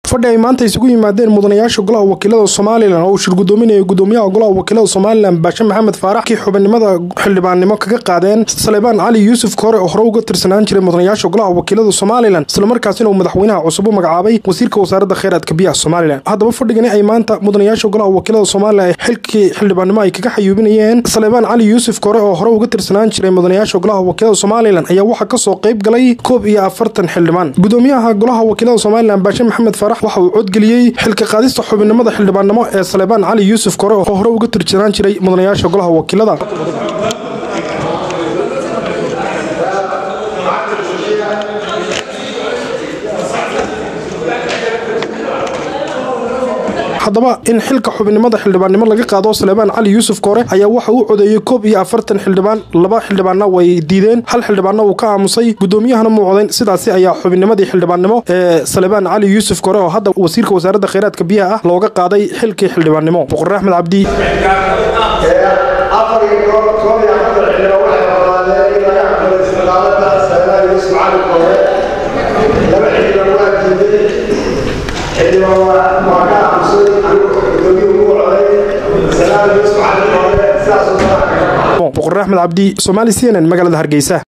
fadhi ay maanta isugu yimaadeen mudanayaasha golaha wakiilada Soomaaliland oo shir gudoominaya gudoomiyaha golaha wakiilada Soomaaliland Baasha Maxamed Faarax ki xubinimada xildhibaannimo kaga qaadeen Salebaan Cali Yuusuf Koore oo hore uga tirsanaan jiray mudanayaasha golaha wakiilada Soomaaliland isla markaasina uu madaxweynaha cusub u magacaabay wasiirka wasaaradda kheyraadka biyaha Soomaaliland haddaba fadhigani ay maanta mudanayaasha golaha wakiilada Soomaaliland xilkii xildhibaannimo ay kaga xayuubinayeen Salebaan Cali Yuusuf Koore oo hore uga tirsanaan jiray mudanayaasha golaha wakiilada Soomaaliland ayaa waxa ka soo qayb galay 41 xildhibaan gudoomiyaha golaha wakiilada Soomaaliland Baasha Maxamed Faarax waxa uu codgeliyay xilka qaadista xubinimada xildhibaannimo ee Salebaan Cali Yuusuf Koore oo hore uga tirsanaan jiray mudanayaasha golaha wakiilada haddaba in xilka xubinimada xildhibaannimo laga qaado Salebaan Cali Yuusuf Koore ayaa waxa uu codeeyay 41 xildhibaan laba xildhibaanna way diideen hal xildhibaanna uu ka aamusay gudoomiyahana ma codeyn sidaas ayaa xubinimadii xildhibaannimo ee Salebaan Cali Yuusuf Koore oo hadda wasiirka wasaaradda kheyraadka biyaha ah looga qaaday xilkii xildhibaannimo Boqor Axmed Cabdi Boqor Axmed Cabdi Somali CNN magaalada Hargeysa